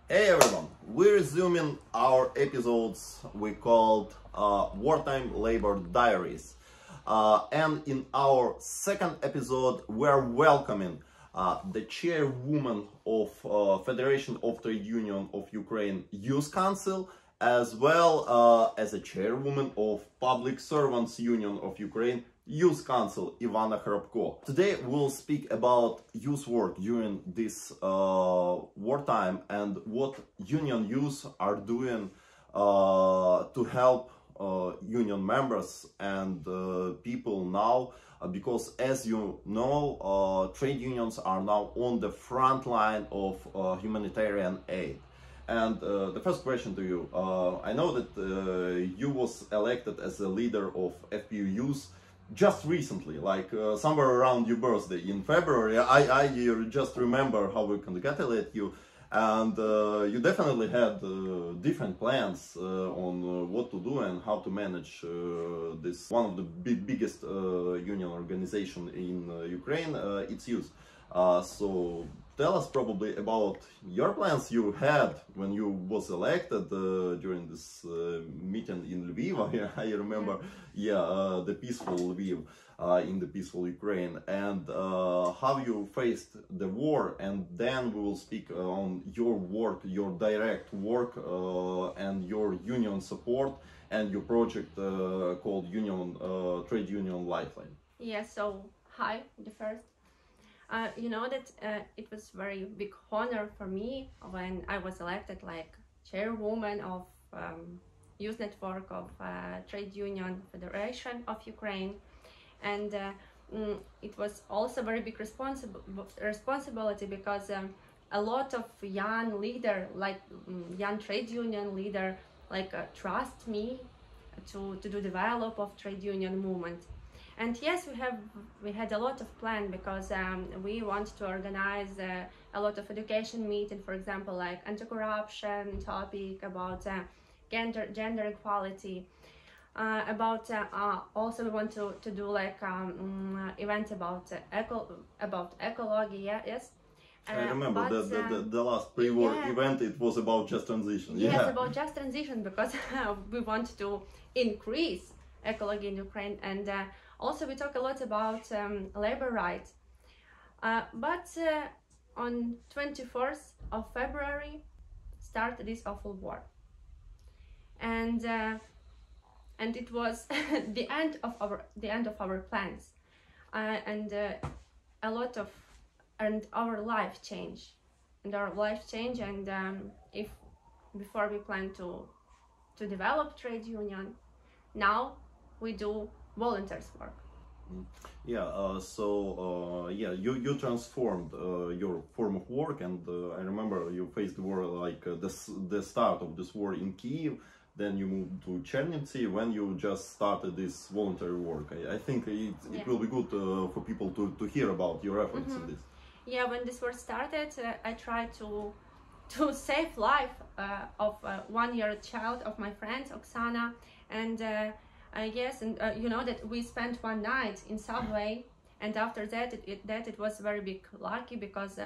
Hey everyone, we're resuming our episodes we called Wartime Labor Diaries. And in our second episode, we're welcoming the chairwoman of Federation of Trade Union of Ukraine Youth Council, as well as a chairwoman of Public Servants Union of Ukraine Youth Council, Ivanna Khrapko. Today we'll speak about youth work during this wartime and what union youth are doing to help union members and people now, because as you know, trade unions are now on the front line of humanitarian aid. And the first question to you, I know that you was elected as a leader of Ep2 youth just recently, like somewhere around your birthday in February. I just remember how we congratulate you, and you definitely had different plans on what to do and how to manage this one of the biggest union organization in Ukraine, its youth. So tell us probably about your plans you had when you was elected during this meeting in Lviv. I remember, the peaceful Lviv in the peaceful Ukraine, and how you faced the war. And then we will speak on your work, your direct work, and your union support and your project called Trade Union Lifeline. Yeah, so hi, the first. You know that it was very big honor for me when I was elected like chairwoman of Youth Network of Trade Union Federation of Ukraine, and it was also very big responsibility because a lot of young leader, like young trade union leader, like trust me to develop of trade union movement. And yes, we had a lot of plan because we want to organize a lot of education meeting, for example, like anti-corruption topic, about gender equality, about also we want to do like event about ecology. Yes. I remember the last pre-war event. It was about just transition. Yes, about just transition, because we want to increase ecology in Ukraine, and also we talk a lot about labor rights. But on 24th of February started this awful war, and it was the end of our plans, and a lot of our life change, and if before we plan to develop trade union, now we do volunteers work. You transformed your form of work, and I remember you faced the war, like the start of this war in Kyiv, then you moved to Chernivtsi when you just started this voluntary work. I think it will be good for people to hear about your efforts in this. Yeah, when this war started, I tried to save life of a 1-year-old child of my friend Oksana, and yes, and you know that we spent one night in subway, and after that it was very big lucky, because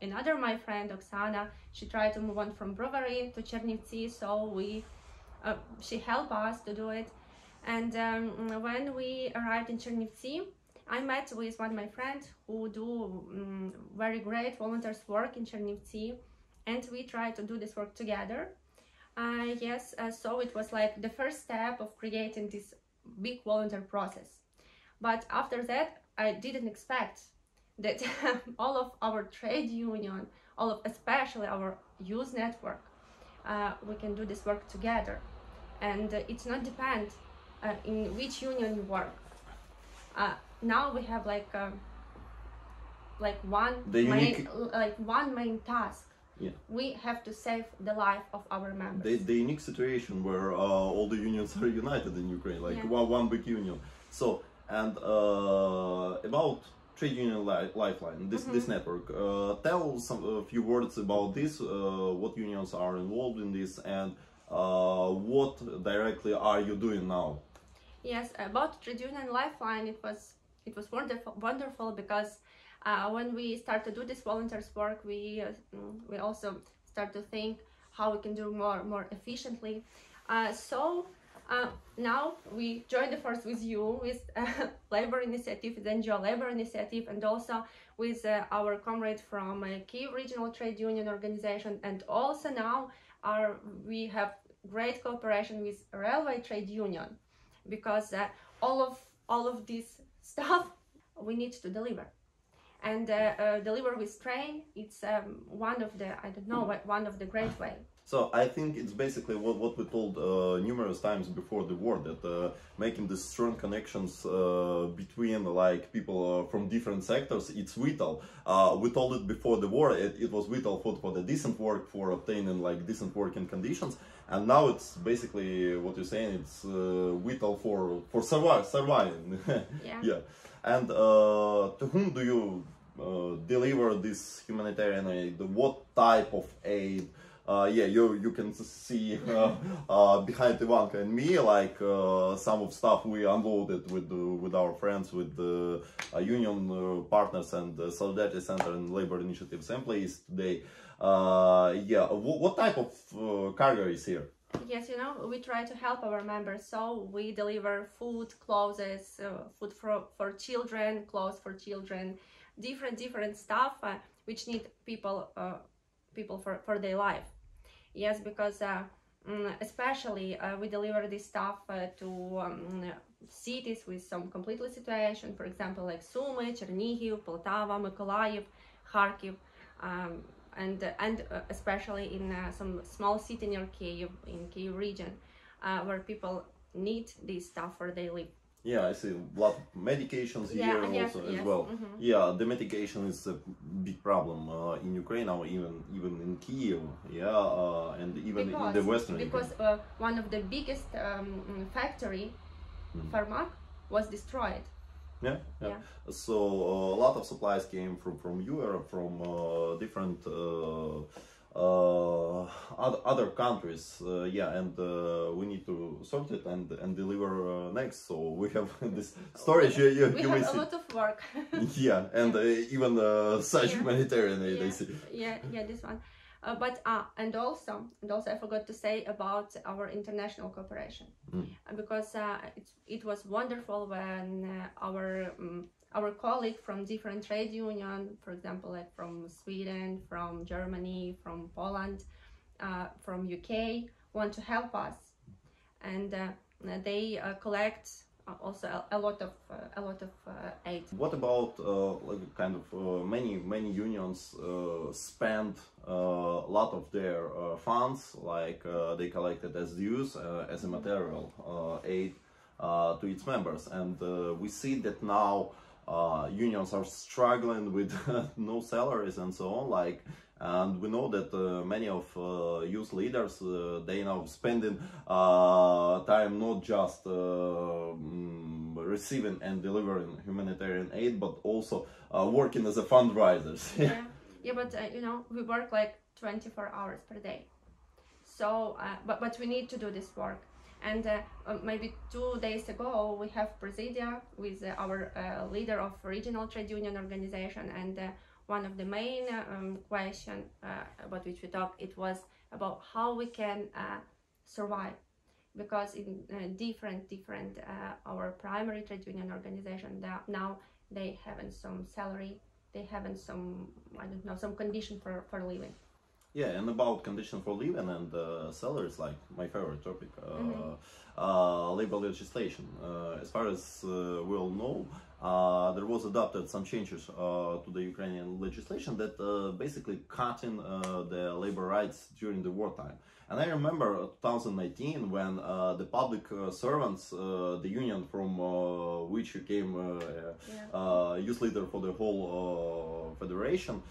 another my friend Oksana, she tried to move on from Brovary to Chernivtsi, so she helped us to do it. And when we arrived in Chernivtsi, I met with one of my friends who do very great volunteers work in Chernivtsi, and we tried to do this work together. So it was like the first step of creating this big volunteer process. But after that, I didn't expect that all of our trade union, especially our youth network, we can do this work together. And it's not depend in which union you work. Now we have one main task. Yeah. We have to save the life of our members. The unique situation where all the unions are united in Ukraine, like one big union. So, and about Trade Union Lifeline, this network, tell a few words about this, what unions are involved in this, and what directly are you doing now? Yes, about Trade Union Lifeline, it was wonderful because When we start to do this volunteers work, we also start to think how we can do more efficiently. So now we join the force with you, with Labor Initiatives NGO, Labor Initiative, and also with our comrade from Kyiv Regional Trade Union Organization, and also now we have great cooperation with Railway Trade Union, because all of this stuff we need to deliver. And deliver with train, it's one of the great way. So I think it's basically what we told numerous times before the war, that making the strong connections between like people from different sectors, it's vital. We told it before the war, it was vital for the decent work, for obtaining like decent working conditions, and now it's basically what you're saying, it's vital for surviving. Yeah. Yeah. And to whom do you deliver this humanitarian aid? What type of aid? Yeah, you can see behind Ivanka and me, like some of stuff we unloaded with our friends, with the union partners and the Solidarity Center and Labor Initiatives employees today. Yeah, what type of cargo is here? Yes, we try to help our members, so we deliver food, clothes, food for children, clothes for children, different stuff which need people for their life. Yes, because especially we deliver this stuff to cities with some completely situation, for example, like Sumy, Chernihiv, Poltava, Mykolaiv, Kharkiv, and especially in some small city near Kyiv, in Kyiv region, where people need this stuff for their life. Yeah, I see a lot of medications here also as well. Mm-hmm. Yeah, the medication is a big problem in Ukraine now, even in Kyiv. Yeah, and even in the western. Because one of the biggest factory, Pharmak, was destroyed. Yeah. So a lot of supplies came from Europe, from different other countries. Yeah, and we need to sort it and deliver next. So we have this storage. We have a lot of work. Yeah, and even such humanitarian aid. I see. Yeah, this one. But and also I forgot to say about our international cooperation, because it was wonderful when our colleague from different trade union, for example, like from Sweden, from Germany, from Poland, from UK, want to help us, and they collect also a lot of aid. What about like kind of many unions spend a lot of their funds, like they collected as dues, as a material aid to its members, and we see that now unions are struggling with no salaries and so on, like, and we know that many of youth leaders, they now spending time not just receiving and delivering humanitarian aid, but also working as a fundraisers. Yeah, but we work like 24 hours per day, so but we need to do this work. And maybe 2 days ago we have Presidia with our leader of regional trade union organization, and one of the main question about which we talked, it was about how we can survive, because in different our primary trade union organization, now they haven't some salary, they haven't some, I don't know, some condition for living. Yeah, and about condition for living and salaries, like my favorite topic, labor legislation. As far as we all know, there was adopted some changes to the Ukrainian legislation that basically cutting the labor rights during the wartime. And I remember 2019 when the public servants, the union from which you came youth leader for the whole federation,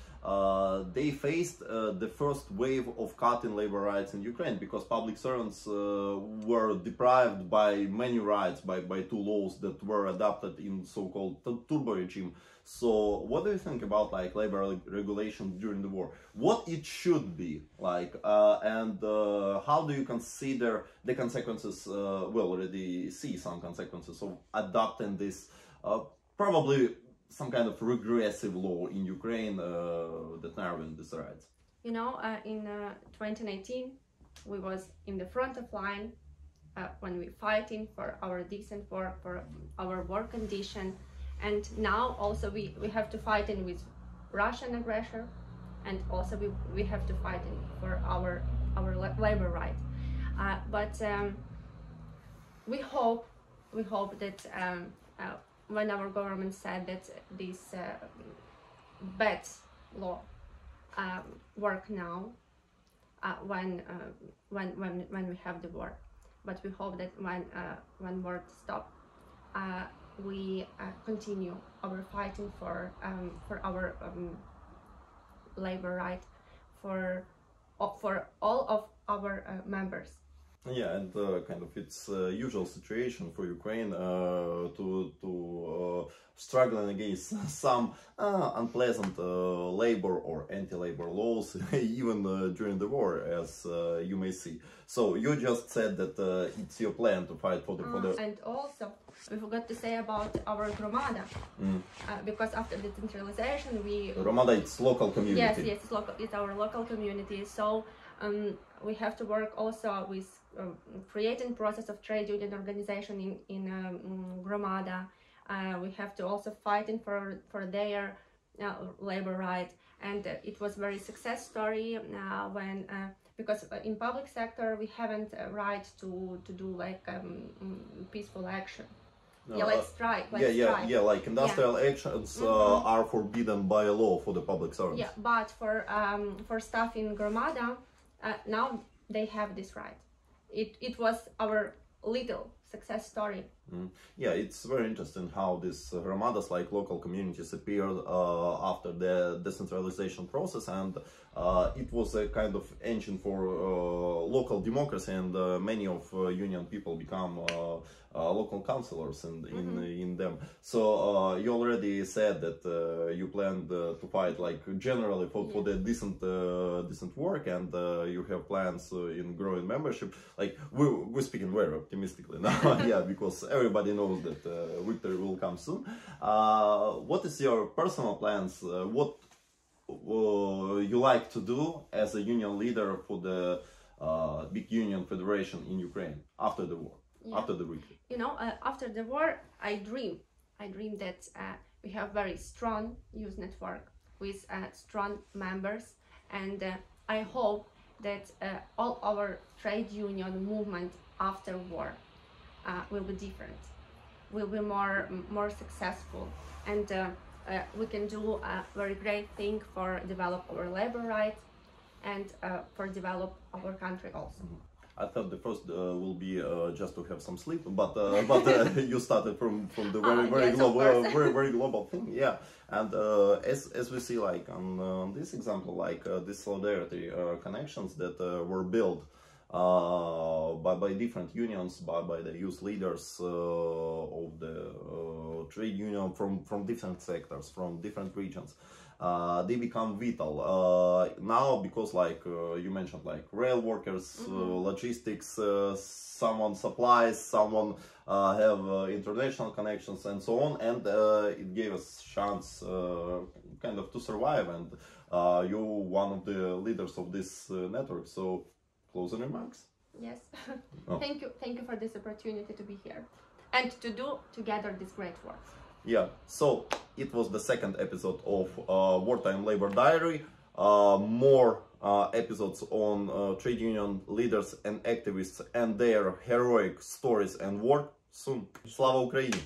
they faced the first wave of cutting labor rights in Ukraine, because public servants were deprived by many rights by two laws that were adopted in so-called turbo regime. So what do you think about like labor regulation during the war? What it should be like, and how do you consider the consequences? We already see some consequences of adopting this probably some kind of regressive law in Ukraine that narrowing these rights? You know, in 2019, we was in the front of line when we fighting for our decent work, for our work condition, and now also we have to fight in with Russian aggression, and also we have to fight in for our labor right. But we hope that when our government said that this bad law work now, when we have the war, but we hope that when war stop, we continue our fighting for our labor right for all of our members. Yeah, and kind of it's usual situation for Ukraine to struggling against some unpleasant labor or anti-labor laws, even during the war, as you may see. So you just said that it's your plan to fight for the and also we forgot to say about our Gromada, because after the decentralization we Gromada, it's local community. Yes, it's local. It's our local community. So we have to work also with creating process of trade union organization in Gromada. We have to also fighting for their labor right, and it was very success story when because in public sector we haven't right to do like peaceful action. Yeah, like strike. Like industrial actions are forbidden by law for the public servants. Yeah, but for staff in Gromada, now they have this right. It was our little success story. Yeah, it's very interesting how these Gromadas, like local communities, appeared after the decentralization process, and it was a kind of engine for local democracy, and many of union people become local councillors in them. So you already said that you planned to fight like generally for the decent work, and you have plans in growing membership. Like we're speaking very optimistically now, yeah, because everybody knows that victory will come soon. What is your personal plans? What you like to do as a union leader for the big union federation in Ukraine after the war, after the victory? You know, after the war, I dream that we have very strong youth network with strong members, and I hope that all our trade union movement after war will be different, will be more successful, and we can do a very great thing for develop our labor rights and for develop our country also. I thought the first will be just to have some sleep, but you started from the very global thing, yeah. And as we see, like on this example, like this solidarity connections that were built by different unions, by the youth leaders of the trade union from different sectors, from different regions. They become vital now because, like you mentioned, like rail workers, logistics, someone supplies, someone have international connections and so on, and it gave us chance kind of to survive, and you're one of the leaders of this network. So closing remarks? Yes. Thank you for this opportunity to be here and to do together this great work. Yeah, so it was the second episode of Wartime Labor Diary. More episodes on trade union leaders and activists and their heroic stories and work soon. Slava Ukraini!